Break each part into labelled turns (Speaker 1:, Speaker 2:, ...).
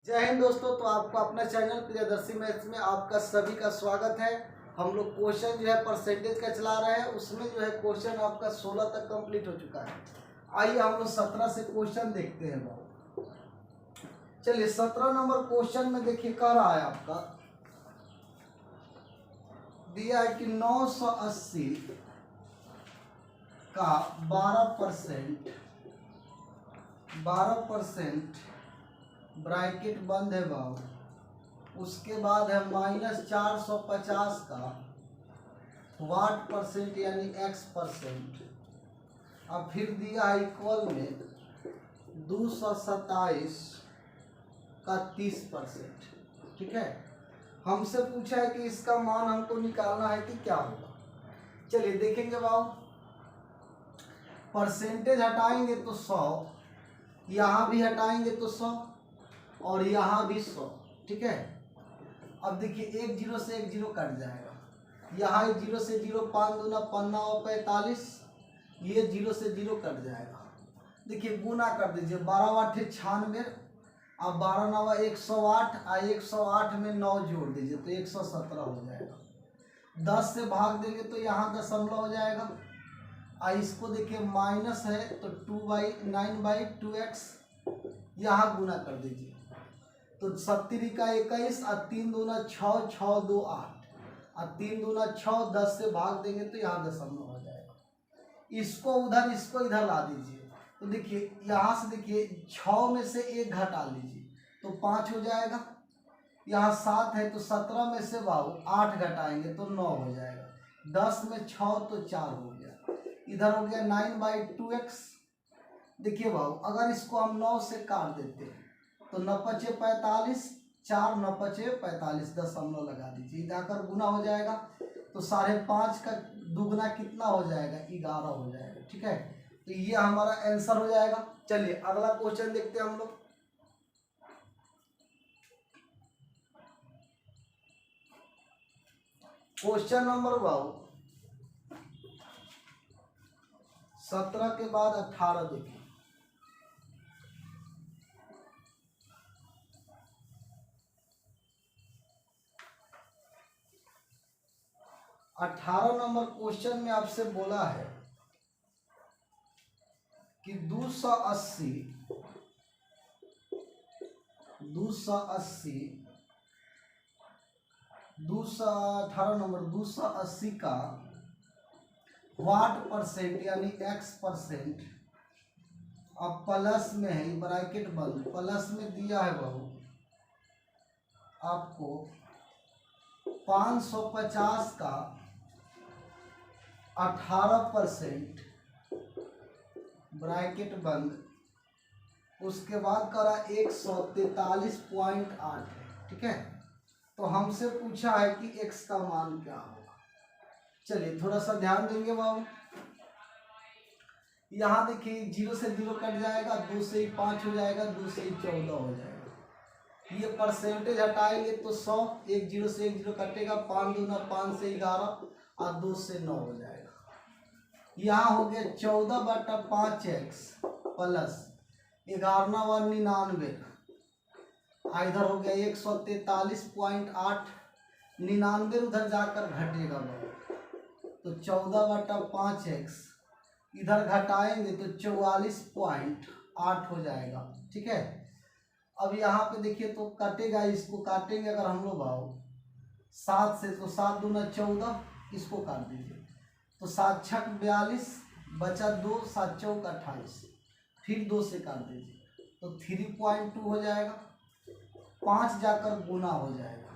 Speaker 1: जय हिंद दोस्तों। तो आपको अपना चैनल प्रियदर्शी मैथ्स में आपका सभी का स्वागत है। हम लोग क्वेश्चन जो है परसेंटेज का चला रहे हैं, उसमें जो है क्वेश्चन आपका 16 तक कंप्लीट हो चुका है। आइए हम लोग 17 से क्वेश्चन देखते हैं। चलिए 17 नंबर क्वेश्चन में देखिए कह रहा है आपका दिया है कि 980 का 12% ब्रैकेट बंद है बाबू। उसके बाद है -450 का वाट परसेंट यानी x%। अब फिर दिया है इक्वल में 227 का 30%। ठीक है, हमसे पूछा है कि इसका मान हमको निकालना है कि क्या होगा। चलिए देखेंगे बाबू, परसेंटेज हटाएंगे तो 100, यहाँ भी हटाएंगे तो 100 और यहाँ भी 100। ठीक है, अब देखिए एक जीरो से एक जीरो कट जाएगा, यहाँ एक जीरो से जीरो 5 दूना 15 और 45, ये जीरो से जीरो कट जाएगा। देखिए गुना कर दीजिए, 12 8 96, अब 12 9 108, 108 में 9 जोड़ दीजिए तो 117 हो जाएगा। 10 से भाग देंगे तो यहाँ दशमलव हो जाएगा। इसको देखिए माइनस है तो 9/2x, यहाँ गुना कर दीजिए तो 70 का 21 और 3 दूना 6, 6 2 8 और 3 दूना 6, 10 से भाग देंगे तो यहाँ दशमलव हो जाएगा। इसको उधर इसको इधर ला दीजिए तो देखिए यहाँ से देखिए 6 में से 1 घटा लीजिए तो 5 हो जाएगा। यहाँ 7 है तो 17 में से बाबू 8 घटाएंगे तो 9 हो जाएगा। 10 में 6 तो 4 हो गया। इधर हो गया 9/2x। देखिए बाबू अगर इसको हम 9 से काट देते हैं तो 9 पचे 45, 4 9 पचे 45, दशमलव लगा दीजिए, जाकर गुना हो जाएगा तो 5.5 का दुगना कितना हो जाएगा, 11 हो जाएगा। ठीक है, तो ये हमारा आंसर हो जाएगा। चलिए अगला क्वेश्चन देखते हैं हम लोग। क्वेश्चन नंबर 17 के बाद 18 देखिए। 18 नंबर क्वेश्चन में आपसे बोला है कि 280 का वाट परसेंट यानी x%, अब प्लस में है, ब्रैकेट बंद, प्लस में दिया है बहु आपको 550 का 18% ब्रैकेट बंद, उसके बाद करा 143.8 है। ठीक है, तो हमसे पूछा है कि x का मान क्या होगा। चलिए थोड़ा सा ध्यान देंगे बाबू। यहाँ देखिए 0 से 0 कट जाएगा, 2 से 5 हो जाएगा, 2 से 14 हो जाएगा। ये परसेंटेज हटाएंगे तो 100, 1 0 से 1 0 कटेगा, 5 दूना 5 से 11 और 2 से 9 हो जाएगा। यहाँ हो गया 14/5x प्लस 11 इधर हो गया 143.8, 99 उधर जाकर घटेगा तो 14/5x इधर घटाएंगे तो 44.8 हो जाएगा। ठीक है, अब यहाँ पे देखिए तो कटेगा, इसको काटेंगे अगर हम लोग भाव 7 से तो 7 दूना 14, इसको काट दीजिए तो 7 6 42, बचा 2, 7 चौक 28, फिर 2 से काट दीजिए तो 3.2 हो जाएगा। 5 जाकर गुना हो जाएगा,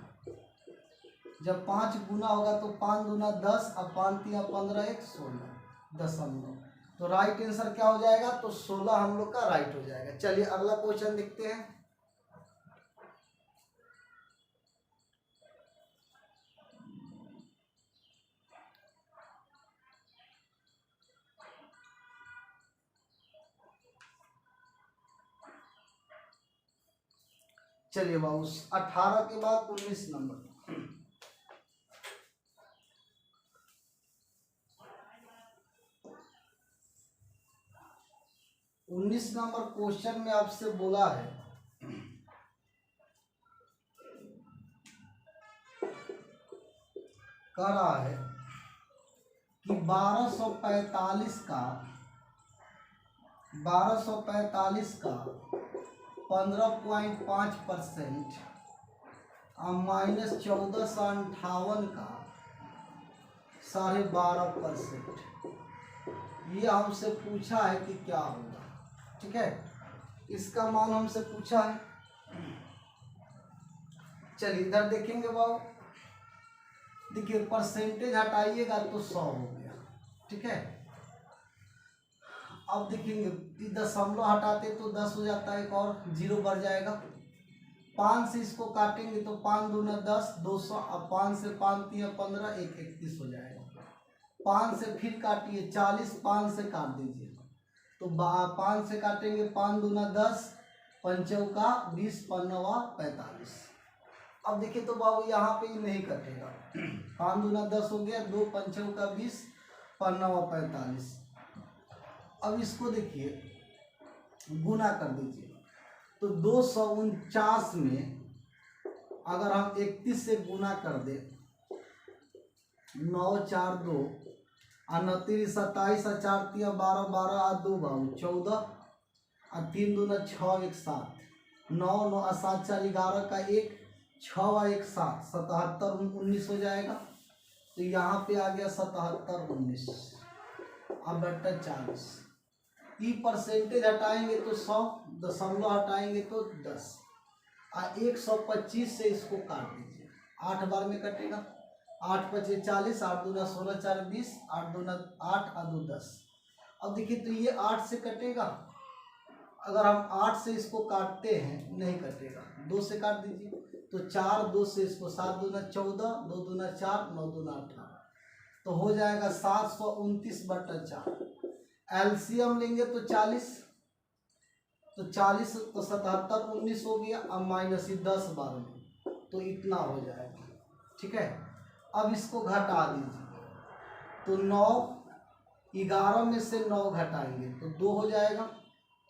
Speaker 1: जब 5 गुना होगा तो 5 दूना 10 और 5 3 15 1 16 दशमलव, तो राइट आंसर क्या हो जाएगा, तो 16 हम लोग का राइट हो जाएगा। चलिए अगला क्वेश्चन देखते हैं। चलिए बाबू 18 के बाद 19 नंबर। 19 नंबर क्वेश्चन में आपसे बोला है कह रहा है कि 1245 का 15.5% और -1458 का 12.5%। ये हमसे पूछा है कि क्या होगा। ठीक है, इसका मान हमसे पूछा है। चलिए इधर देखेंगे बाबू, देखिए परसेंटेज हटाइएगा तो 100 हो गया। ठीक है, अब देखेंगे दशमलव हटाते तो 10 हो जाता है, एक और 0 बढ़ जाएगा। 5 से इसको काटेंगे तो 5 दूना 10, 200। अब 5 से 5 3 15, 1 31 हो जाएगा। 5 से फिर काटिए 40, 5 से काट दीजिए तो 5 से काटेंगे 5 दूना 10, 5 चौका 20, 15 45। अब देखिए तो बाबू यहाँ पे नहीं कटेगा। 5 दूना 10 हो गया, 2 5 चौका 20, 15 45। अब इसको देखिए गुना कर दीजिए तो 249 में अगर हम 31 से गुना कर दे, 9 4 2 29 27 4 3 12 12 2 बाबू 14 और 3 दूना 6 1 7, 9 9 7 4 11 का 1, 6 1 7, 77 19 हो जाएगा। तो यहाँ पे आ गया 77 19। अब बटा 40। ई परसेंटेज हटाएंगे तो 100, दशमलव हटाएंगे तो 10 और 125 से इसको काट दीजिए। 8 बार में कटेगा। 8 5 40, 8 दूना 16 4 20, 8 दूना 8 और 2 10। अब देखिए तो ये 8 से कटेगा। अगर हम 8 से इसको काटते हैं, नहीं कटेगा। 2 से काट दीजिए तो 4, 2 से इसको 7 दूना 14, 2 दूना 4, 9 दूना 18, तो हो जाएगा 729 बटा 4। एलसीएम लेंगे तो 40, तो 40 तो 77 19 हो गया। अब माइनस 10 बार में तो इतना हो जाएगा। ठीक है, अब इसको घटा दीजिए तो 9, 11 में से 9 घटाएंगे तो 2 हो जाएगा।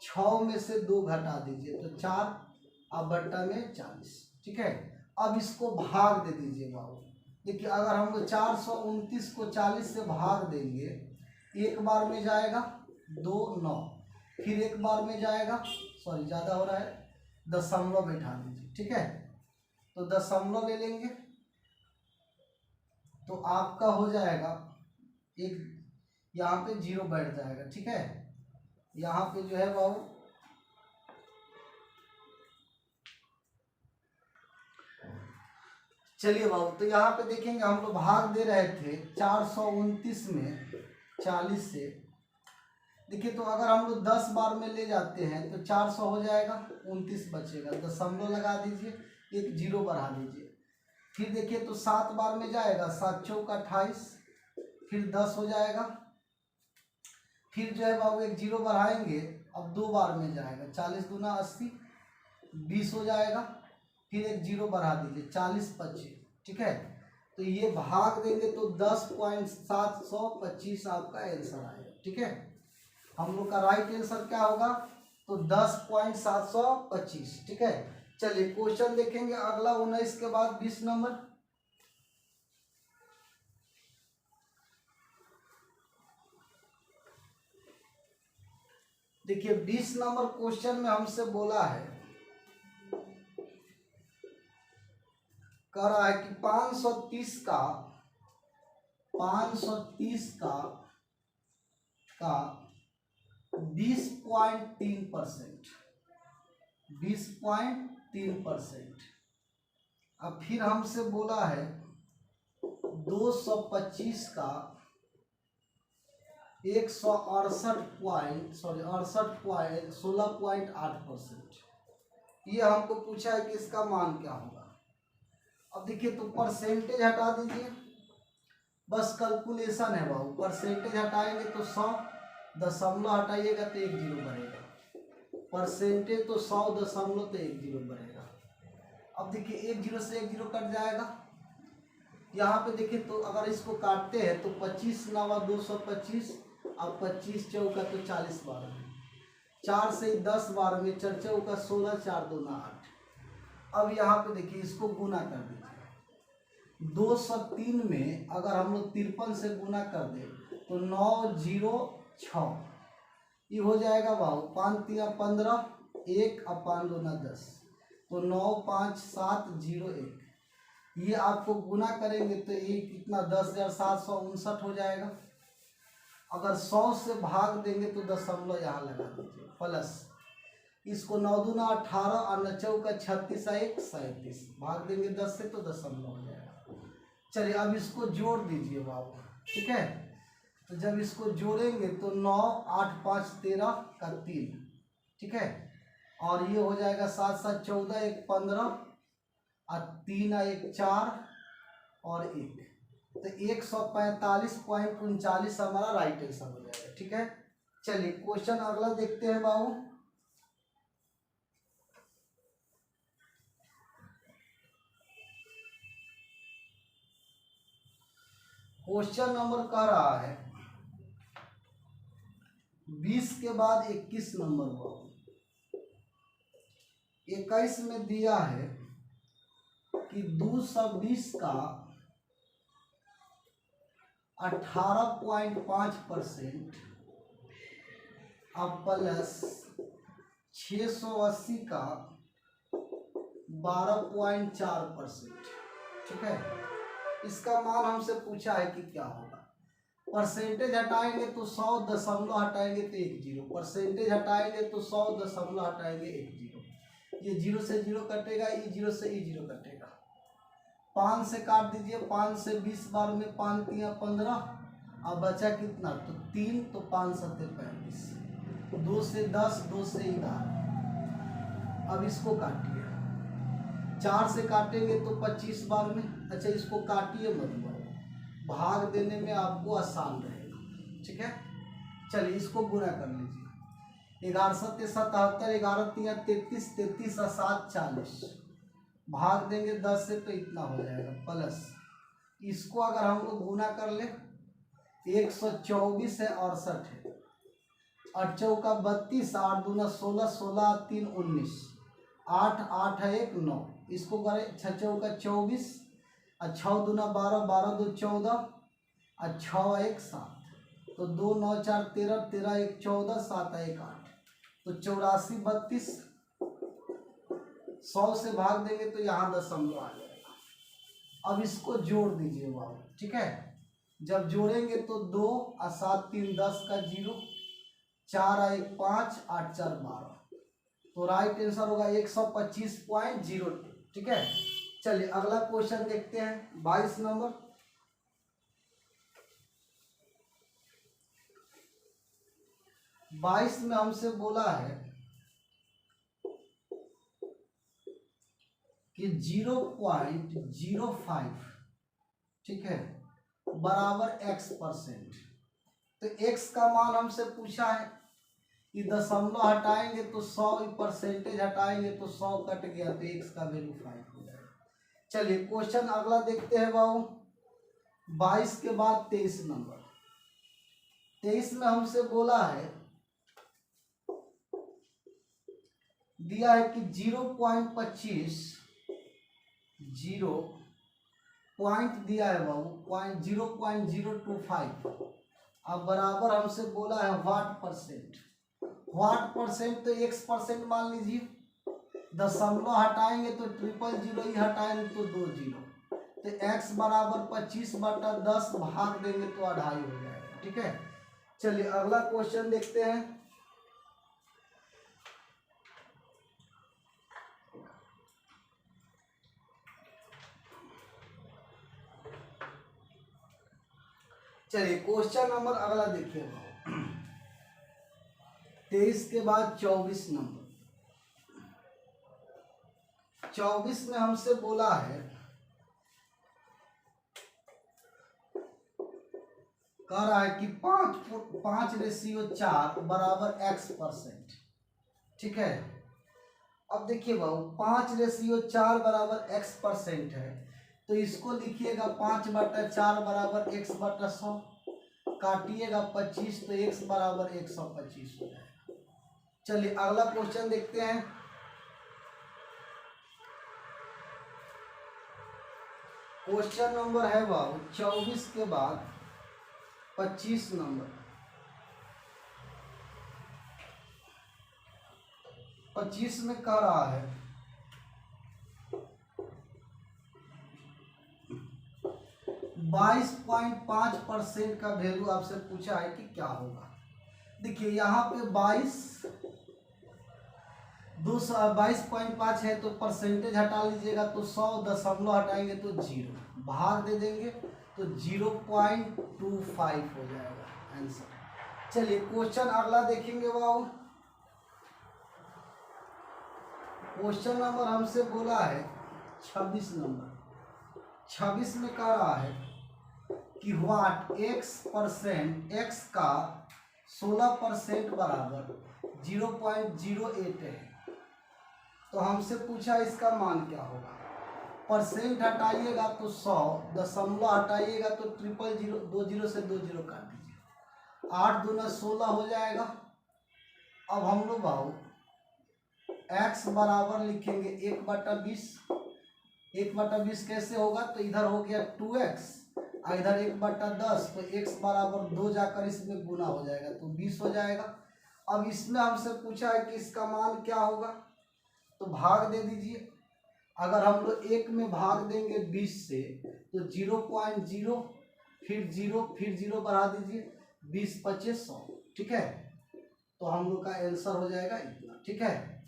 Speaker 1: 6 में से 2 घटा दीजिए तो 4, अब बट्टा में 40। ठीक है, अब इसको भाग दे दीजिए बाबू। देखिए अगर हम 429 को 40 से भाग देंगे, एक बार में जाएगा 2 9, फिर एक बार में जाएगा, सॉरी ज़्यादा हो रहा है, दशमलव बैठा दीजिए। ठीक है, तो दशमलव ले लेंगे तो आपका हो जाएगा एक, यहाँ पे 0 बैठ जाएगा। ठीक है, यहाँ पे जो है बाबू चलिए बाबू, तो यहाँ पे देखेंगे हम लोग भाग दे रहे थे 429 में 40 से। देखिए तो अगर हम लोग 10 बार में ले जाते हैं तो 400 हो जाएगा, 29 बचेगा, दशमलव लगा दीजिए, एक 0 बढ़ा दीजिए। फिर देखिए तो 7 बार में जाएगा, 7 चौका 28, फिर 10 हो जाएगा। फिर जो है बाबू एक 0 बढ़ाएंगे, अब 2 बार में जाएगा, 40 दूना 80, 20 हो जाएगा। फिर एक 0 बढ़ा दीजिए, 40 25। ठीक है, तो ये भाग देंगे तो 10.725 आपका आंसर आएगा। ठीक है, हम लोग का राइट आंसर क्या होगा तो 10.725। ठीक है, चलिए क्वेश्चन देखेंगे अगला 19 के बाद 20 नंबर। देखिए 20 नंबर क्वेश्चन में हमसे बोला है, कह रहा है कि 530 का 20.3%, 20.3%। अब फिर हमसे बोला है 225 का 16.8%। ये हमको पूछा है कि इसका मान क्या होगा। अब देखिए तो परसेंटेज हटा दीजिए, बस कैलकुलेशन है बाबू। परसेंटेज हटाएंगे तो 100, दशमलव हटाइएगा तो 1 0 बढ़ेगा। परसेंटेज तो 100, दशमलव तो 1 0 बढ़ेगा। अब देखिए 1 0 से 1 0 कट जाएगा। यहाँ पे देखिए तो अगर इसको काटते हैं तो 25 9 225, अब 25 चौका तो 40 बार में, 4 से 10 बार में, 4 चौका 16, 4 2 8। अब यहाँ पे देखिए इसको गुना कर दीजिए 203 में अगर हम लोग 53 से गुना कर दे तो 906 ये हो जाएगा बाबू 5×3=15, 1/5×2=10, तो 95701। ये आपको गुना करेंगे तो ये कितना 10,759 हो जाएगा। अगर 100 से भाग देंगे तो दशमलव यहाँ लगा दीजिए, प्लस इसको 9×2=18 और 9×4=36, 137 भाग देंगे 10 से तो दशमलव हो जाएगा। चलिए अब इसको जोड़ दीजिए बाबू, ठीक है। तो जब इसको जोड़ेंगे तो 9, 8, 5, 13 का 3, ठीक है। और ये हो जाएगा 7, 7, 14, 1, 15 और 3, 1, 4 और 1, तो 145.39 हमारा राइट आंसर हो जाएगा, ठीक है। चलिए क्वेश्चन अगला देखते हैं बाबू। क्वेश्चन नंबर कह रहा है 20 के बाद 21 नंबर बाबू। 21 में दिया है कि 220 का 18.5% अब प्लस 680 का 12.4%, ठीक है। इसका मान हमसे पूछा है कि क्या होगा। परसेंटेज हटाएंगे तो 100, दशमलव हटाएंगे तो 10, परसेंटेज हटाएंगे तो 100, दशमलव हटाएंगे 10। ये 0 से 0 कटेगा, ये 0 से ये 0 कटेगा। 5 से काट दीजिए, 5 से 20 बार में 5×3=15, अब बचा कितना तो 3, तो 5×7=35, 2 से 10, 2 से 11। अब इसको काटिए, 4 से काटेंगे तो 25 बार में। अच्छा इसको काटिए मतलब भाग देने में आपको आसान रहेगा, ठीक है। चलिए इसको गुना कर लीजिए, 11×7=77, 11×3=33, 33×7=40 भाग देंगे 10 से तो इतना हो जाएगा, प्लस इसको अगर हम लोग गुना कर ले 124 है, 68 है, 8×4=32, 8×2=16, 16×3=19, 8, 8 है 1, 9। इसको करें 6×4=24 और 6×2=12, 12×2=14 और 6×1=7, तो 2, 9, 4, 13, 13×1=14, 7×1=8, तो 84, 32। 100 से भाग देंगे तो यहाँ दशमलव आ जाएगा। अब इसको जोड़ दीजिए बाबू, ठीक है। जब जोड़ेंगे तो 2 और 7, 3, 10 का 0, 4 और 1, 5, 8, 4, 12, तो राइट आंसर होगा 125.02, ठीक है। चलिए अगला क्वेश्चन देखते हैं 22 नंबर। बाईस में हमसे बोला है कि 0.05, ठीक है, बराबर x%। तो x का मान हमसे पूछा है कि दशमलव हटाएंगे तो 100, परसेंटेज हटाएंगे तो 100 कट गया, तो x का वैल्यू 5 हो जाएगा। चलिए क्वेश्चन अगला देखते हैं बाबू। 22 के बाद 23 नंबर। 23 में हमसे बोला है, दिया है कि 0.25, 0 पॉइंट दिया है बाबू 0.025, अब बराबर हमसे बोला है वाट परसेंट। वाट परसेंट तो x% मान लीजिए, दशमलव हटाएंगे तो 000 ही हटाएंगे तो 2 0, तो x बराबर 25/10 भाग देंगे तो 2.5 हो जाएगा, ठीक है। चलिए अगला क्वेश्चन देखते हैं। चलिए क्वेश्चन नंबर अगला देखिए 23 के बाद 24 नंबर। 24 में हमसे बोला है, कह रहा है कि 5:4 बराबर x%, ठीक है। अब देखिए बाबू 5:4 बराबर x% है, तो इसको लिखिएगा 5/4 बराबर x/100, काटिएगा 25 तो x बराबर 125 हो जाएगा। चलिए अगला क्वेश्चन देखते हैं। क्वेश्चन नंबर है बाबू 24 के बाद 25 नंबर। 25 में कह रहा है 22.5% का वैल्यू आपसे पूछा है कि क्या होगा। देखिए यहाँ पे 22.5 है तो परसेंटेज हटा लीजिएगा तो 100, दशमलव हटाएंगे तो 0, भाग दे देंगे तो 0.25 हो जाएगा आंसर। चलिए क्वेश्चन अगला देखेंगे बाबू। क्वेश्चन नंबर हमसे बोला है 26 नंबर। 26 में कह रहा है कि व्हाट x का 16% बराबर 0.08 है। तो हमसे पूछा इसका मान क्या होगा। परसेंट हटाइएगा तो 100, दशमलव हटाइएगा तो 000, 2 0 से 2 0 काट दीजिए, 8 दूना 16 हो जाएगा। अब हम लोग भाव x बराबर लिखेंगे 1/20। 1/20 कैसे होगा, तो इधर हो गया 2x और इधर 1/10, तो x बराबर 2 जाकर इसमें गुना हो जाएगा तो 20 हो जाएगा। अब इसमें हमसे पूछा है कि इसका मान क्या होगा, तो भाग दे दीजिए। अगर हम लोग 1 में भाग देंगे 20 से तो 0.0, फिर 0, फिर 0 बढ़ा दीजिए, 20 25 100, ठीक है। तो हम लोग का आंसर हो जाएगा इतना, ठीक है।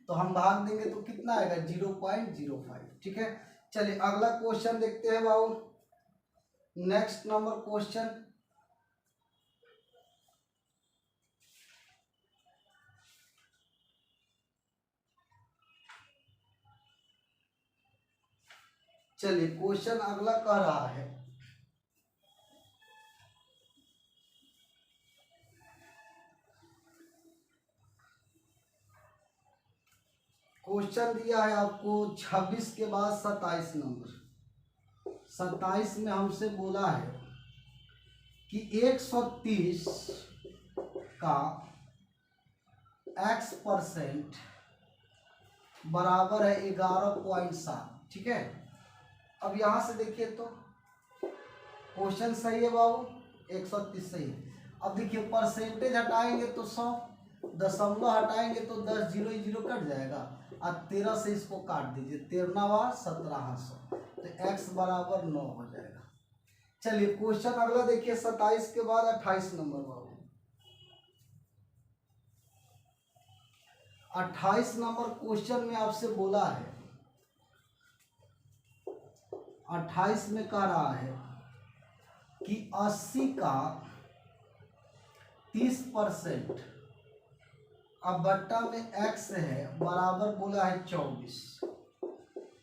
Speaker 1: तो हम भाग देंगे तो कितना आएगा 0.05, ठीक है। चलिए अगला क्वेश्चन देखते हैं बाबू। नेक्स्ट नंबर क्वेश्चन, चलिए क्वेश्चन अगला कह रहा है क्वेश्चन दिया है आपको 26 के बाद 27 नंबर। 27 में हमसे बोला है कि 130 का x% बराबर है 11.7, ठीक है। अब यहाँ से देखिए तो क्वेश्चन सही है बाबू, 130 सही है। अब देखिए परसेंटेज हटाएंगे तो 100, दशमलव हटाएंगे तो 10, 0 0 कट जाएगा और 13 से इसको काट दीजिए, 13 1700, तो x बराबर 9 हो जाएगा। चलिए क्वेश्चन अगला देखिए 27 के बाद 28 नंबर बाबू। 28 नंबर क्वेश्चन में आपसे बोला है, 28 में कह रहा है कि 80 का 30% अब बट्टा में x है बराबर बोला है 24।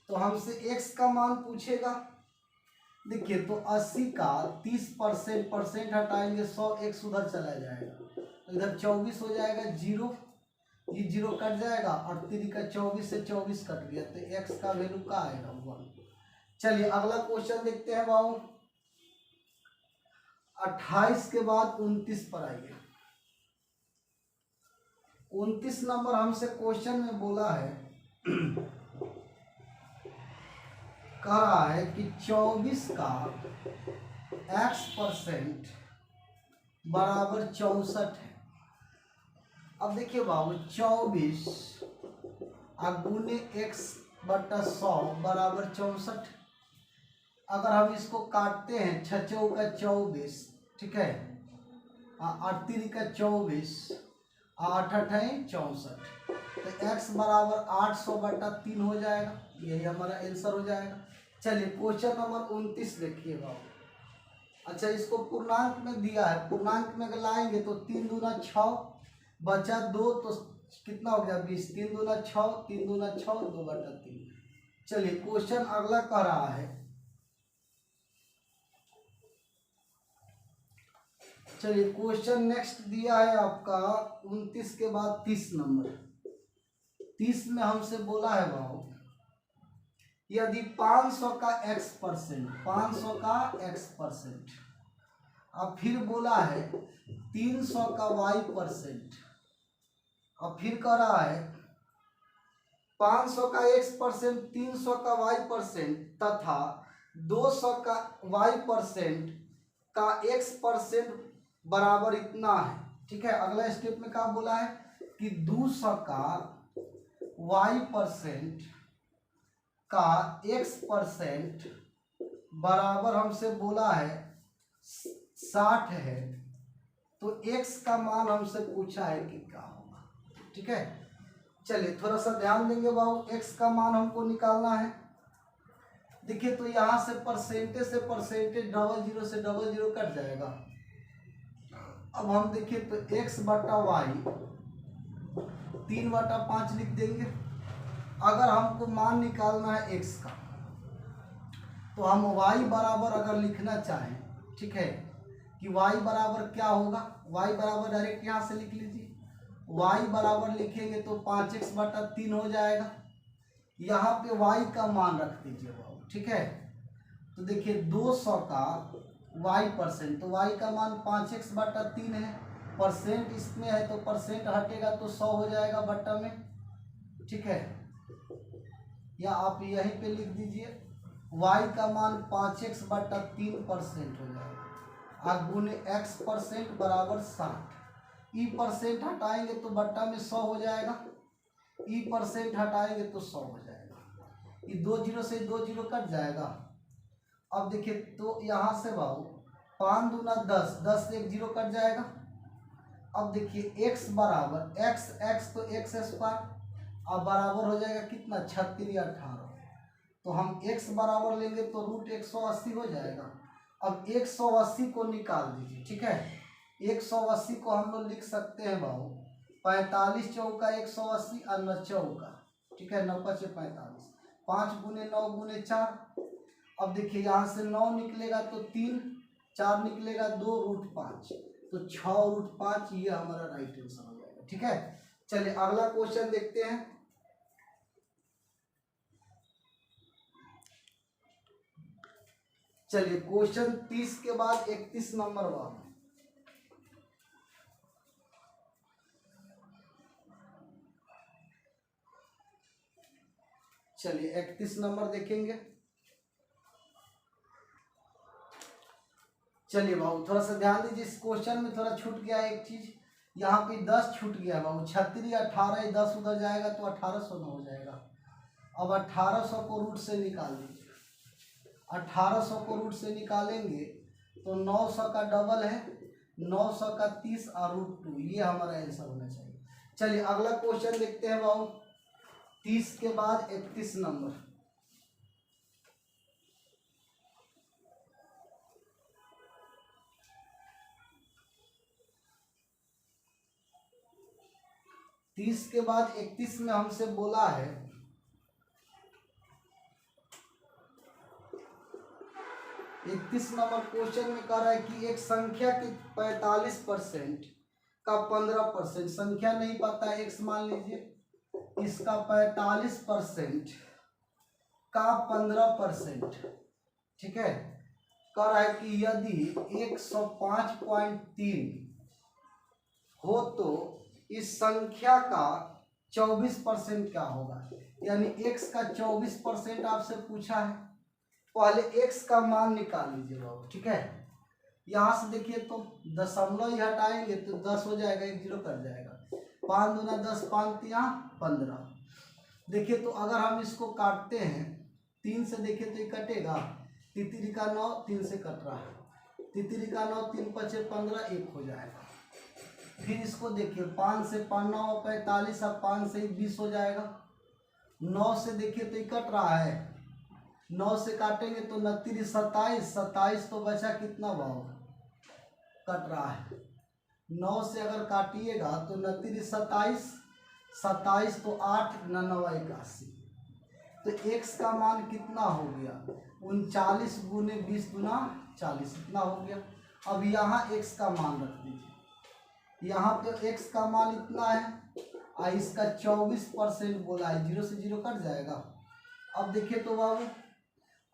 Speaker 1: तो हमसे x का मान पूछेगा। देखिए तो 80 का 30% परसेंट हटाएंगे 100, x उधर चला जाएगा तो इधर 24 हो जाएगा, 0 ये 0 कट जाएगा और 3 का 24 से 24 कट गया तो x का वैल्यू क्या आएगा 1। चलिए अगला क्वेश्चन देखते हैं बाबू। 28 के बाद 29 पर आइए। 29 नंबर हमसे क्वेश्चन में बोला है कह रहा है कि 24 का x% बराबर 64 है। अब देखिए बाबू 24 गुने x/100 बराबर 64। अगर हम इसको काटते हैं 6 का 24, ठीक है, 38 का 24, 8 8 64, तो x बराबर 800/3 हो जाएगा, यही हमारा आंसर हो जाएगा। चलिए क्वेश्चन नंबर 29 देखिए बाबू। अच्छा इसको पूर्णांक में दिया है, पूर्णांक में अगर लाएंगे तो 3 दूना 6, बचा 2 तो कितना हो गया 20, 3 दूना 6, 3 दूना 6, 2/3। चलिए क्वेश्चन अगला कह रहा है, चलिए क्वेश्चन नेक्स्ट दिया है आपका 29 के बाद 30 नंबर। 30 में हमसे बोला है भाव यदि 500 का x%, 500 का x%, अब फिर बोला है 300 का y%, अब फिर कह रहा है 500 का x%, 300 का y% तथा 200 का y% का x% बराबर इतना है। ठीक है, अगला स्टेप में क्या बोला है कि 200 का y% का x% बराबर हमसे बोला है 60 है। तो x का मान हमसे पूछा है कि क्या होगा। ठीक है, चलिए थोड़ा सा ध्यान देंगे बाबू, x का मान हमको निकालना है। देखिए तो यहाँ से परसेंटेज डबल जीरो से डबल जीरो कट जाएगा। अब हम देखिए तो x बटा वाई 3/5 लिख देंगे। अगर हमको मान निकालना है x का तो हम y बराबर अगर लिखना चाहें, ठीक है, कि y बराबर क्या होगा, y बराबर डायरेक्ट यहाँ से लिख लीजिए। y बराबर लिखेंगे तो 5x/3 हो जाएगा। यहाँ पे y का मान रख दीजिए बाबू। ठीक है, तो देखिए 200 का y%, तो y का मान 5x/3 है। परसेंट इसमें है तो परसेंट हटेगा तो 100 हो जाएगा बट्टा में। ठीक है, या आप यहीं पे लिख दीजिए y का मान 5x/3% हो जाएगा। और गुने x% बराबर 60। ई% हटाएंगे तो बट्टा में 100 हो जाएगा। ई% हटाएंगे तो 100 हो जाएगा। ये 2 जीरो से 2 जीरो कट जाएगा। अब देखिए तो यहाँ से बाबू 5 दूना 10, 10 से 1 जीरो कट जाएगा। अब देखिए x बराबर x तो x², अब बराबर हो जाएगा कितना, 36 या 18। तो हम x बराबर लेंगे तो √180 हो जाएगा। अब 180 को निकाल दीजिए। ठीक है, 180 को हम लोग लिख सकते हैं बाबू 45 चौका 180 और 9 चौका। ठीक है, 9 5 45, 5 गुने 9 गुने 4। अब देखिए यहाँ से 9 निकलेगा तो 3, 4 निकलेगा 2, √5, तो 6√5 ये हमारा राइट आंसर हो जाएगा। ठीक है, चलिए अगला क्वेश्चन देखते हैं। चलिए क्वेश्चन 30 के बाद 31 नंबर बाबू। चलिए 31 नंबर देखेंगे। चलिए बाबू थोड़ा सा ध्यान दीजिए, इस क्वेश्चन में थोड़ा छूट गया एक चीज, यहाँ पे 10 छूट गया बाबू। 36 18, 10 उधर जाएगा तो 1800 हो जाएगा। अब 1800 को रूट से निकाल दीजिए। 1800 को रूट से निकालेंगे तो 900 का डबल है, 900 का 30 और √2, ये हमारा आंसर होना चाहिए। चलिए अगला क्वेश्चन देखते हैं बाबू, 30 के बाद 31 नंबर। तीस के बाद 31 में हमसे बोला है इकतीस नंबर क्वेश्चन में कह रहा है कि एक संख्या की 45% का 15%, संख्या नहीं पता है x मान लीजिए, इसका 45% का 15%। ठीक है, कह रहा है कि यदि 105.3 हो तो इस संख्या का 24% क्या होगा। यानी x का 24% आपसे पूछा है। पहले x का मान निकाल लीजिए बाबू। ठीक है, यहाँ से देखिए तो दशमलव ही हटाएंगे तो 10 हो जाएगा, 1 जीरो कट जाएगा। 5 दूना 10, 5 तिया 15। देखिए तो अगर हम इसको काटते हैं 3 से, देखिए तो ये कटेगा, तितरी का 9 3 से कट रहा है, तितरी का 9 3 5 15, 1 हो जाएगा। फिर इसको देखिए 5 से 5 9 45, अब 5 से 20 हो जाएगा। 9 से देखिए तो ये कट रहा है, 9 से काटेंगे तो 29 27, 27 तो बचा कितना भाव कट रहा है। 9 से अगर काटिएगा तो 29 27, 27 तो 8 9 81, तो x का मान कितना हो गया, 39 गुने 20 गुना 40, इतना हो गया। अब यहाँ x का मान रख दीजिए, यहाँ पे x का मान इतना है और इसका 24% बोला है, 0 से 0 कट जाएगा। अब देखिए तो बाबू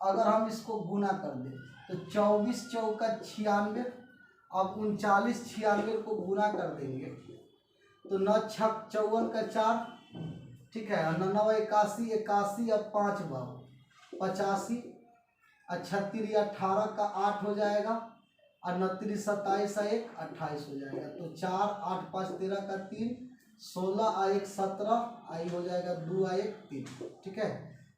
Speaker 1: अगर हम इसको गुना कर दें तो 24 चौका 96, अब 39 96 को गुना कर देंगे तो 9 छक 54 का 4। ठीक है। 99 81 81 अब 5 बाबू 85 और 36 या 18 का 8 हो जाएगा और 29 27 1 28 हो जाएगा। तो 4 8 5 13 का 3 16 और 1 17 आई हो जाएगा 2 और 1 3। ठीक है।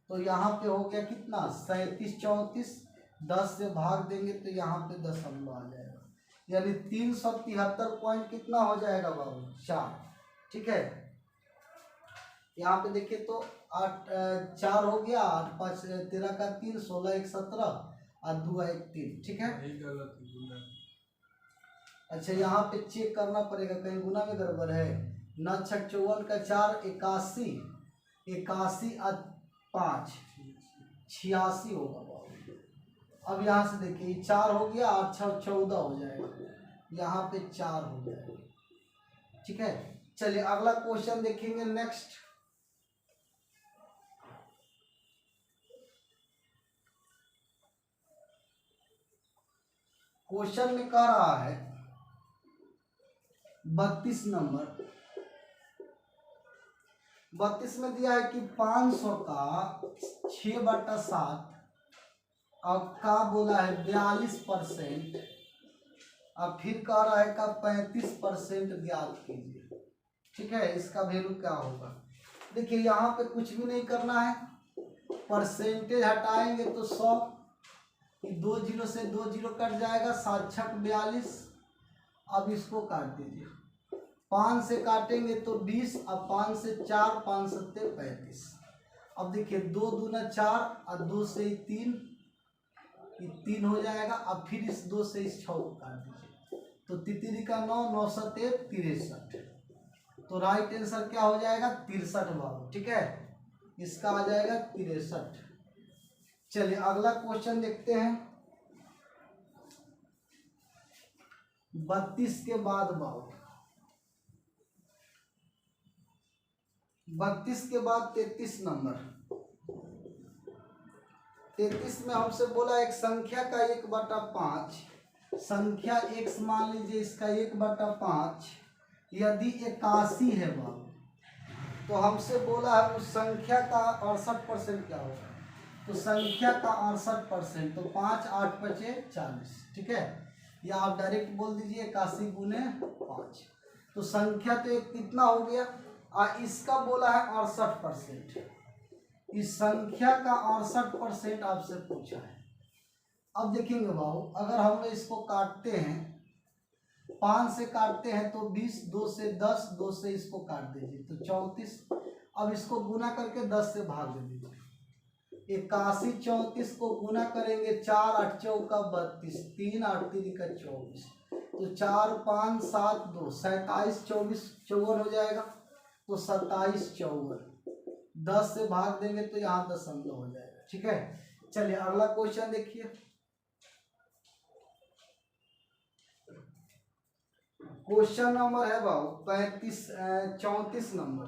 Speaker 1: तो यहाँ पे हो गया कितना 37 34 10 से भाग देंगे तो यहाँ पे दशमलव आ जाएगा, यानी 373 पॉइंट कितना हो जाएगा बाबू 4। ठीक है। यहाँ पे देखिए तो 8 4 हो गया 8 5 13 का 3 16 1 17 और 2 1 3। ठीक है। अच्छा यहाँ पे चेक करना पड़ेगा कहीं गुना में गड़बड़ है। 9 6 54 का 4 81 81 और 5 86 होगा बाबू। अब यहाँ से देखिए 4 हो गया 8 6 14 हो जाएगा, यहाँ पे 4 हो जाएगा। ठीक है। चलिए अगला क्वेश्चन देखेंगे नेक्स्ट। क्वेश्चन में कह रहा है 32 नंबर 32 में दिया है कि 500 का 6/7 अब का बोला है 42%। अब फिर कह रहा है का 35% ज्ञात कीजिए। ठीक है। इसका वैल्यू क्या होगा। देखिए यहाँ पे कुछ भी नहीं करना है, परसेंटेज हटाएंगे तो 100, 2 0 से 2 0 कट जाएगा 7 6 42। अब इसको काट दीजिए, 5 से काटेंगे तो 20 अब 5 से 4 5 7 35। अब देखिए 2 दूना 4 और 2 से 3 ये 3 हो जाएगा। अब फिर इस 2 से इस 6 को काट दीजिए तो 3 का 9 9 7 63। तो राइट आंसर क्या हो जाएगा 63 बाबू। ठीक है। इसका आ जाएगा 63। चलिए अगला क्वेश्चन देखते हैं 32 के बाद बाबू 32 के बाद 33 नंबर 33 में हमसे बोला एक संख्या का 1/5 संख्या x मान लीजिए इसका 1/5 यदि 81 है बाबू, तो हमसे बोला है उस संख्या का 68% क्या होगा। तो संख्या का 68% तो 5 8 5 40। ठीक है। या आप डायरेक्ट बोल दीजिए 81 गुने 5। तो संख्या तो एक कितना हो गया और इसका बोला है 68%। इस संख्या का 68% आपसे पूछा है। अब देखेंगे बाबू अगर हम इसको काटते हैं 5 से काटते हैं तो 20, 2 से 10, 2 से इसको काट दीजिए तो 34। अब इसको गुना करके 10 से भाग दे दीजिए। 81 34 को गुना करेंगे 4 8 चौका 32 3 8 3 का 24 तो 4 5 7 2 27 24 54 हो जाएगा। तो 27 54 10 से भाग देंगे तो यहाँ दशमलव हो जाएगा। ठीक है। चलिए अगला क्वेश्चन देखिए। क्वेश्चन नंबर है बाबू 34 नंबर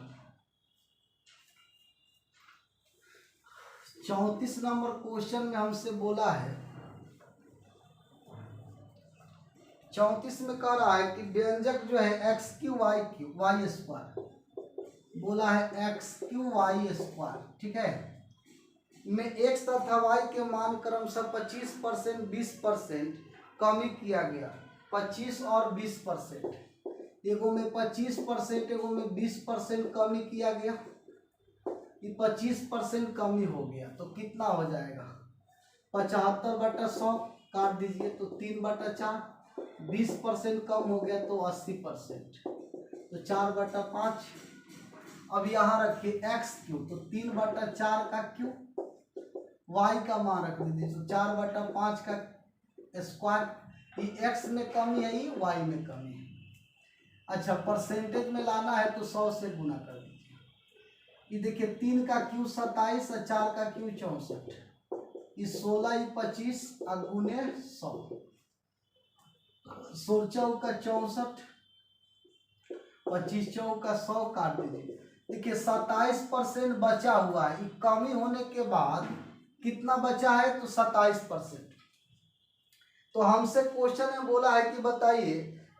Speaker 1: 34 नंबर क्वेश्चन में हमसे बोला है 34 में कह रहा है कि व्यंजक जो है x³ y² बोला है x³ ठीक है में x तथा y के मान क्रमशः 25% 20% कमी किया गया। 25 और 20%, एगो में 25% एगो में 20% कमी किया गया। ये 25% कमी हो गया तो कितना हो जाएगा 75/100 काट दीजिए तो 3/4। 20% कम हो गया तो 80% तो 4/5। अब यहाँ रखिए x³ तो 3/4 का क्यूब, y का मान रख दीजिए तो 4/5 का स्क्वायर। ये x में कमी है ये y में कमी है। अच्छा परसेंटेज में लाना है तो 100 से गुना कर दीजिए। ये देखिए 3 का क्यू 27 और 4 का क्यू 64। ये 16 ये 25 और गुने 100 16 का 64 25 का 100 काट दीजिए। देखिए 27% बचा हुआ है। ये कमी होने के बाद कितना बचा है तो 27%। तो हमसे क्वेश्चन में बोला है कि बताइए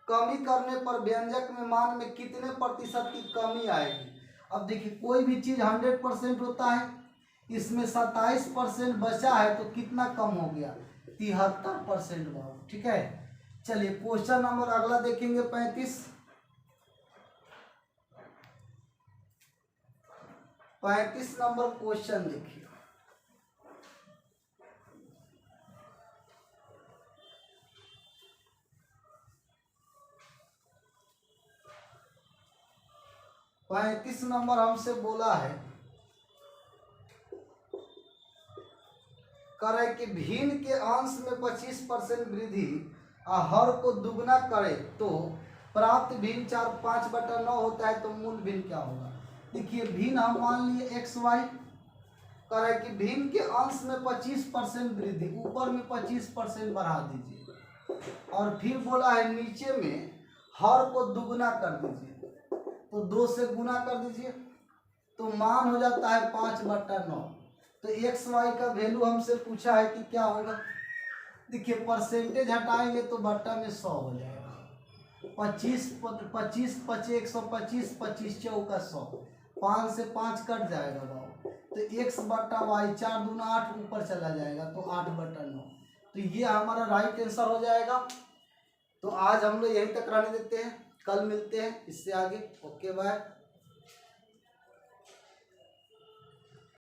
Speaker 1: कमी करने पर व्यंजक में मान में कितने प्रतिशत की कमी आएगी। अब देखिए कोई भी चीज़ 100% होता है, इसमें 27% बचा है तो कितना कम हो गया, 73% बाबू। ठीक है, चलिए क्वेश्चन नंबर अगला देखेंगे 35 नंबर क्वेश्चन देखिए। पैंतीस नंबर हमसे बोला है, करे कि भिन्न के अंश में 25% वृद्धि हर को दुगना करे तो प्राप्त भिन्न 4/5/9 होता है, तो मूल भिन्न क्या होगा। देखिए भिन्न हम मान लिए एक्स वाई, करे कि भिन्न के अंश में 25% वृद्धि, ऊपर में 25% बढ़ा दीजिए, और फिर बोला है नीचे में हर को दुगना कर दीजिए, तो 2 से गुना कर दीजिए, तो मान हो जाता है 5/9। तो एक्स वाई का वैल्यू हमसे पूछा है कि क्या होगा। देखिए परसेंटेज हटाएंगे तो बट्टा में 100 हो जाएगा, 25 25 25 125 25 चौका 100, 5 से 5 कट जाएगा बाबू, तो x/y 4 दूना 8 ऊपर चला जाएगा, तो 8/9। तो ये हमारा राइट आंसर हो जाएगा। तो आज हम लोग यहीं तक रहने देते हैं, कल मिलते हैं इससे आगे। Okay bye.